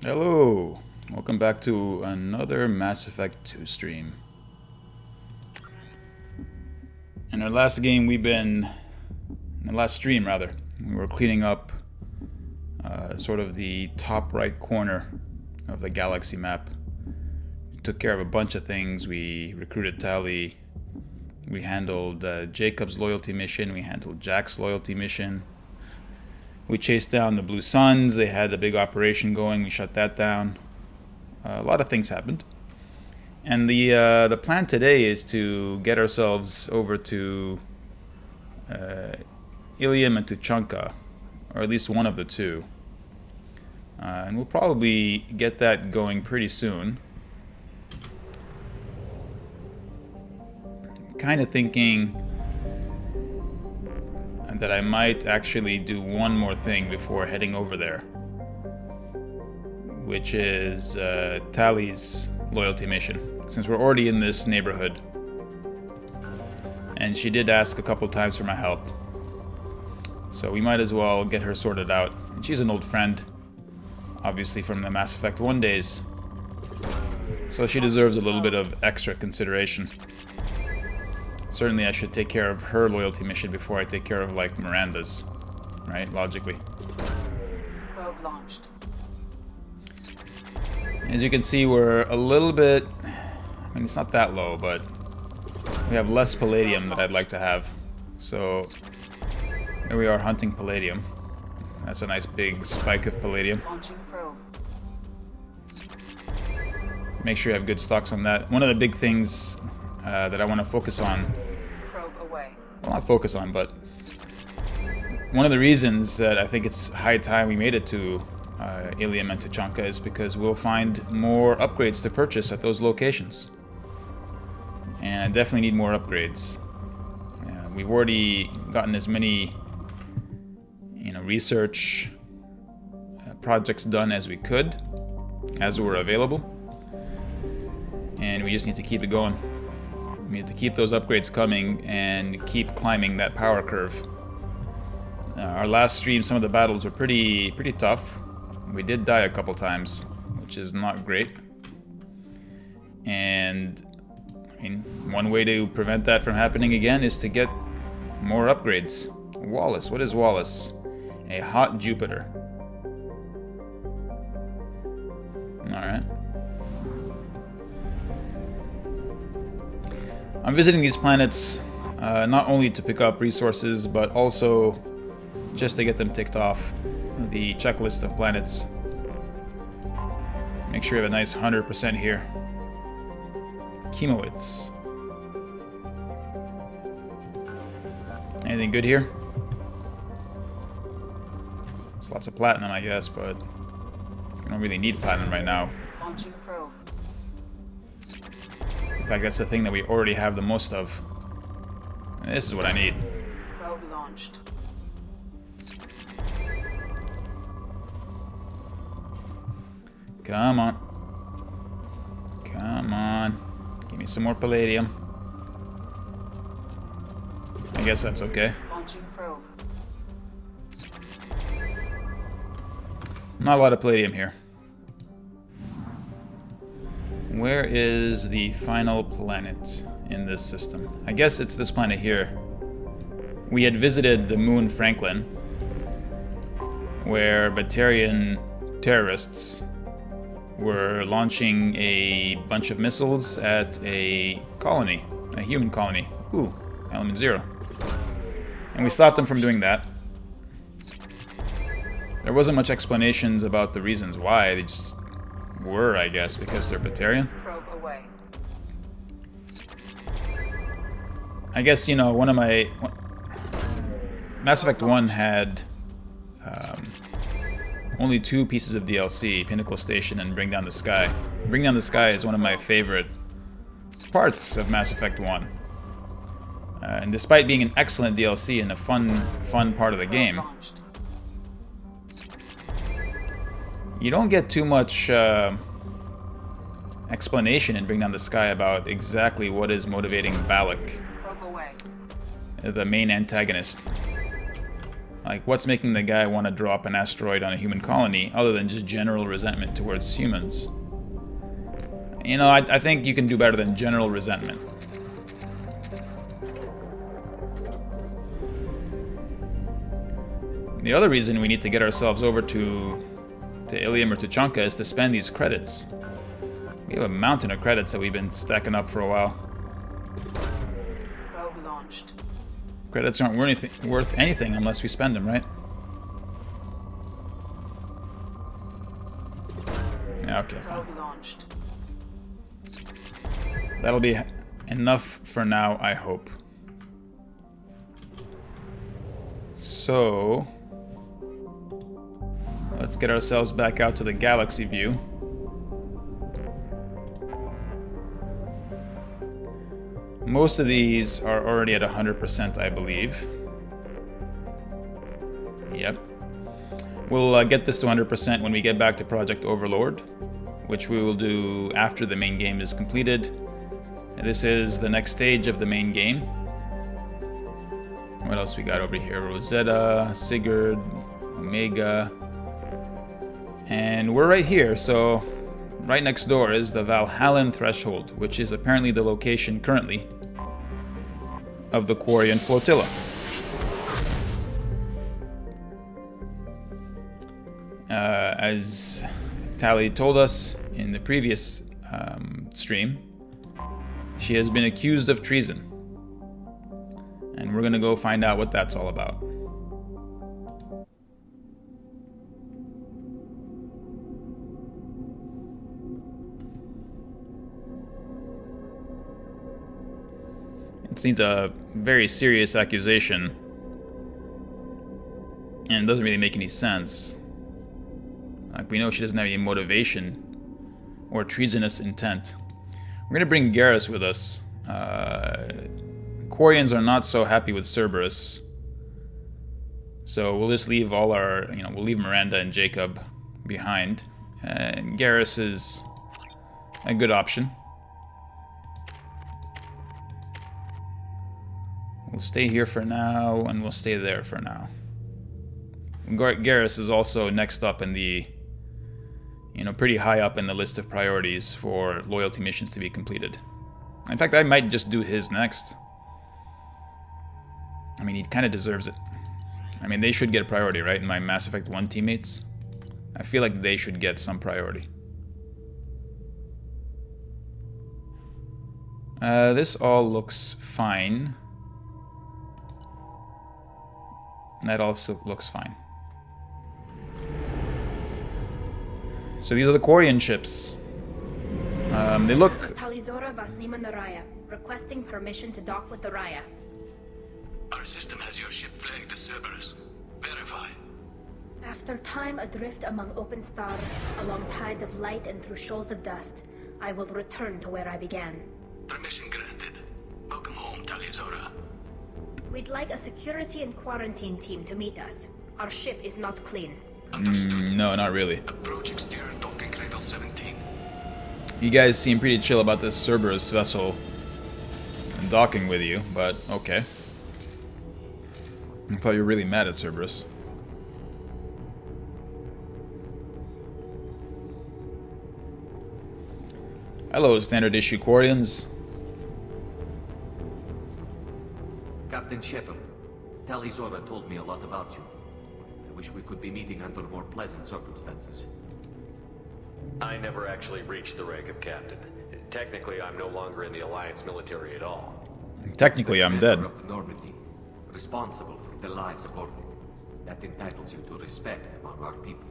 Hello, welcome back to another Mass Effect 2 stream. In our last game, in the last stream rather, we were cleaning up sort of the top right corner of the galaxy map. We took care of a bunch of things. We recruited Tali, we handled Jacob's loyalty mission, we handled Jack's loyalty mission. We chased down the Blue Suns. They had a big operation going. We shut that down. A lot of things happened. And the plan today is to get ourselves over to Ilium and Tuchanka, or at least one of the two. And we'll probably get that going pretty soon. Kind of thinking that I might actually do one more thing before heading over there, which is Tali's loyalty mission, since we're already in this neighborhood. And she did ask a couple times for my help, so we might as well get her sorted out. And she's an old friend, obviously from the Mass Effect 1 days, so she deserves a little bit of extra consideration. Certainly I should take care of her loyalty mission before I take care of, like, Miranda's, right? Logically. Probe launched. As you can see, we're a little bit... I mean, it's not that low, but we have less palladium that I'd like to have. So, here we are hunting palladium. That's a nice big spike of palladium. Launching probe. Make sure you have good stocks on that. One of the big things that I want to focus on... Well, not focus on, but one of the reasons that I think it's high time we made it to Ilium and Tuchanka is because we'll find more upgrades to purchase at those locations. And I definitely need more upgrades. We've already gotten as many, research projects done as we could, as were available. And we just need to keep it going. We need to keep those upgrades coming and keep climbing that power curve. Our last stream, some of the battles were pretty tough. We did die a couple times, which is not great. And I mean, one way to prevent that from happening again is to get more upgrades. Wallace, what is Wallace? A hot Jupiter. Alright. I'm visiting these planets not only to pick up resources, but also just to get them ticked off the checklist of planets. Make sure you have a nice 100% here. Chemowitz. Anything good here? There's lots of platinum, I guess, but I don't really need platinum right now. Launching probe. In fact, that's the thing that we already have the most of. And this is what I need. Probe launched. Come on. Come on. Give me some more palladium. I guess that's okay. Launching probe. Not a lot of palladium here. Where is the final planet in this system? I guess it's this planet here. We had visited the moon Franklin, where Batarian terrorists were launching a bunch of missiles at a colony, a human colony. Ooh, element 0. And we stopped them from doing that. There wasn't much explanations about the reasons why. They just were, I guess, because they're Batarian. Probe away. I guess, one of my... Mass Effect 1 had only 2 pieces of DLC, Pinnacle Station and Bring Down the Sky. Bring Down the Sky is one of my favorite parts of Mass Effect 1. And despite being an excellent DLC and a fun part of the game, you don't get too much explanation in Bring Down the Sky about exactly what is motivating Balak, the main antagonist. Like, what's making the guy want to drop an asteroid on a human colony other than just general resentment towards humans? You know, I think you can do better than general resentment. The other reason we need to get ourselves over to Ilium or Tuchanka is to spend these credits. We have a mountain of credits that we've been stacking up for a while. Probe launched. Credits aren't worth anything unless we spend them, right? Yeah, okay, fine. Probe launched. That'll be enough for now, I hope. So, let's get ourselves back out to the galaxy view. Most of these are already at 100%, I believe. Yep. We'll get this to 100% when we get back to Project Overlord, which we will do after the main game is completed. This is the next stage of the main game. What else we got over here? Rosetta, Sigurd, Omega. And we're right here, so right next door is the Valhallan Threshold, which is apparently the location currently of the Quarian Flotilla. As Tali told us in the previous stream, she has been accused of treason. And we're gonna go find out what that's all about. It seems a very serious accusation, and it doesn't really make any sense. Like, we know she doesn't have any motivation or treasonous intent. We're gonna bring Garrus with us. Quarians are not so happy with Cerberus, so we'll just leave all our, we'll leave Miranda and Jacob behind, and Garrus is a good option. We'll stay here for now, and we'll stay there for now. Garrus is also next up in the, pretty high up in the list of priorities for loyalty missions to be completed. In fact, I might just do his next. I mean, he kind of deserves it. I mean, they should get priority, right? My Mass Effect 1 teammates. I feel like they should get some priority. This all looks fine. That also looks fine. So these are the Quarian ships. They look... Talizora Vasnima Naraya, requesting permission to dock with the Raya. Our system has your ship flagged as Cerberus. Verify. After time adrift among open stars, along tides of light and through shoals of dust, I will return to where I began. Permission granted. Welcome home, Talizora. We'd like a security and quarantine team to meet us. Our ship is not clean. Understood. No, not really. Approach exterior docking cradle 17. You guys seem pretty chill about this Cerberus vessel docking with you, but okay. I thought you were really mad at Cerberus. Hello, standard issue Quarians. Captain Shepard, Talizora told me a lot about you. I wish we could be meeting under more pleasant circumstances. I never actually reached the rank of captain. Technically, I'm no longer in the Alliance military at all. Technically, I'm dead. Of the Normandy, responsible for the lives of Order. That entitles you to respect among our people.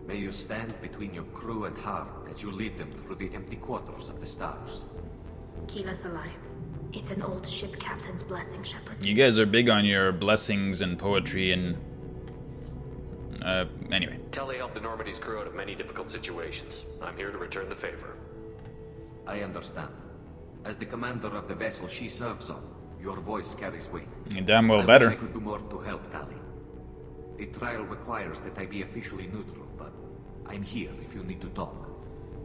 May you stand between your crew and harm as you lead them through the empty quarters of the stars. Kila Salai. It's an old ship captain's blessing, Shepard. You guys are big on your blessings and poetry and... anyway. Telly helped the Normandy's crew out of many difficult situations. I'm here to return the favor. I understand. As the commander of the vessel she serves on, your voice carries weight. You damn well I better. wish I could do more to help, Tali. The trial requires that I be officially neutral, but I'm here if you need to talk.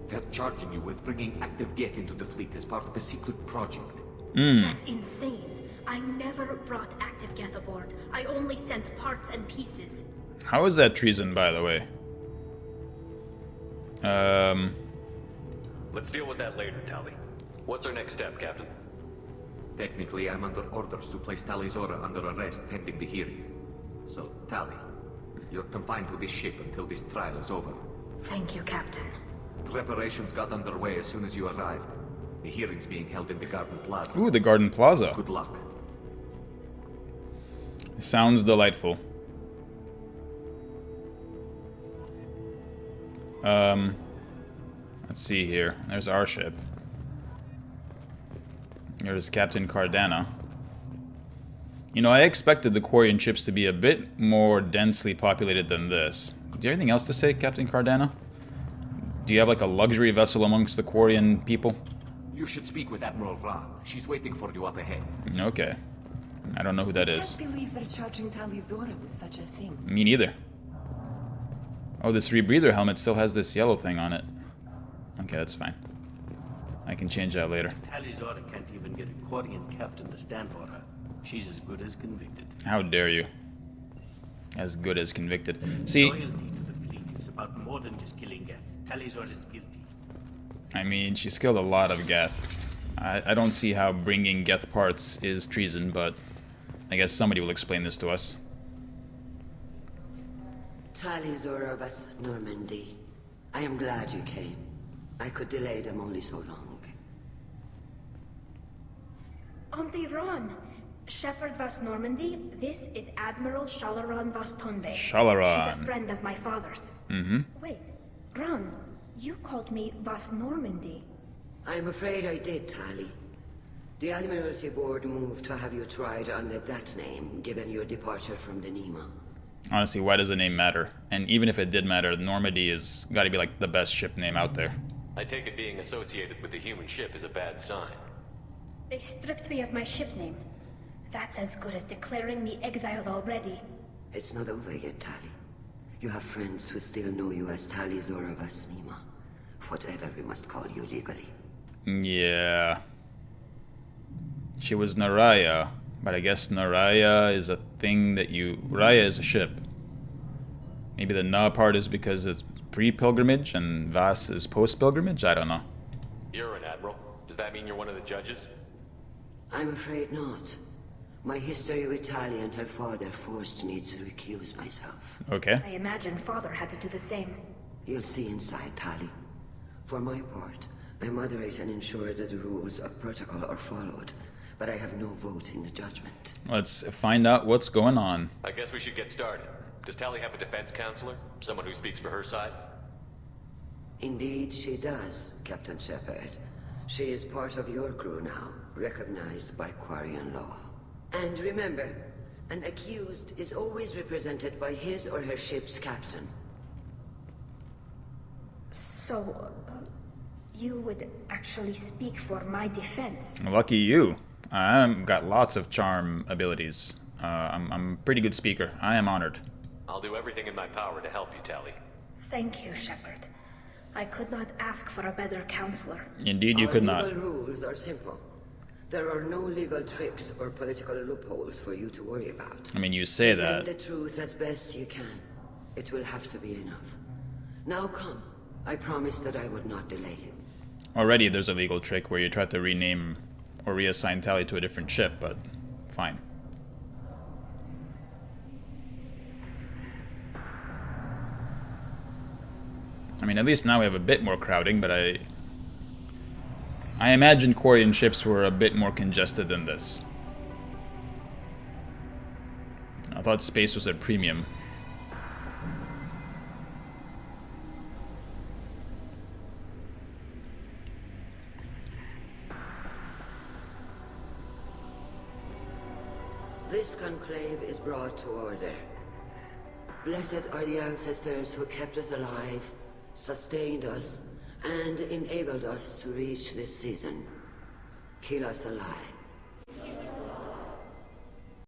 They're charging you with bringing active Geth into the fleet as part of a secret project. That's insane. I never brought active Geth aboard. I only sent parts and pieces. How is that treason, by the way? Let's deal with that later, Tali. What's our next step, Captain? Technically, I'm under orders to place Tali Zora under arrest pending the hearing. So, Tali, you're confined to this ship until this trial is over. Thank you, Captain. Preparations got underway as soon as you arrived. The hearing's being held in the Garden Plaza. Ooh, the Garden Plaza. Good luck. Sounds delightful. Let's see here. There's our ship. There's Captain Cardana. You know, I expected the Quarian ships to be a bit more densely populated than this. Do you have anything else to say, Captain Cardana? Do you have like a luxury vessel amongst the Quarian people? You should speak with Admiral Ron. She's waiting for you up ahead. Okay. I don't know who that I is. can't believe they're charging Tali Zora with such a thing. Me neither. Oh, this rebreather helmet still has this yellow thing on it. Okay, that's fine. I can change that later. Tali Zora can't even get a Quarian captain to stand for her. She's as good as convicted. How dare you? As good as convicted. See, Loyalty to the fleet is about more than just killing Geth. Tali Zora is guilty. I mean, she's killed a lot of Geth. I don't see how bringing Geth parts is treason, but I guess somebody will explain this to us. Tali Zora vas Normandy. I am glad you came. I could delay them only so long. Auntie Ron, Shepherd vas Normandy, this is Admiral Shalaran vas Tonbe. Shalaran. She's a friend of my father's. Mm-hmm. Wait, Ron, you called me vas Normandy. I'm afraid I did, Tali. The Admiralty Board moved to have you tried under that name, given your departure from the Nima. Honestly, why does the name matter? And even if it did matter, Normandy is gotta be like the best ship name out there. I take it being associated with the human ship is a bad sign. They stripped me of my ship name. That's as good as declaring me exiled already. It's not over yet, Tali. You have friends who still know you as Tali Zora vas Nima. Whatever we must call you legally. Yeah. She was Naraya, but I guess Naraya is a thing that you... Raya is a ship. Maybe the Na part is because it's pre-pilgrimage and Vas is post-pilgrimage? I don't know. You're an admiral. Does that mean you're one of the judges? I'm afraid not. My history with Tali and her father forced me to recuse myself. Okay. I imagine father had to do the same. You'll see inside, Tali. For my part, I moderate and ensure that the rules of protocol are followed, but I have no vote in the judgment. Let's find out what's going on. I guess we should get started. Does Tali have a defense counselor? Someone who speaks for her side? Indeed, she does, Captain Shepard. She is part of your crew now, recognized by Quarian law. And remember, an accused is always represented by his or her ship's captain. So, you would actually speak for my defense? Lucky you. I've got lots of charm abilities. I'm a pretty good speaker. I am honored. I'll do everything in my power to help you, Tali. Thank you, Shepard. I could not ask for a better counselor. Indeed, you could not. Our legal rules are simple. There are no legal tricks or political loopholes for you to worry about. I mean, you say Present that. the truth as best you can. It will have to be enough. Now come. I promised that I would not delay you. Already there's a legal trick where you try to rename or reassign Tali to a different ship, but fine. I mean, at least now we have a bit more crowding, but I imagine Quarian ships were a bit more congested than this. I thought space was a premium. This conclave is brought to order. Blessed are the ancestors who kept us alive, sustained us, and enabled us to reach this season. Kill us alive.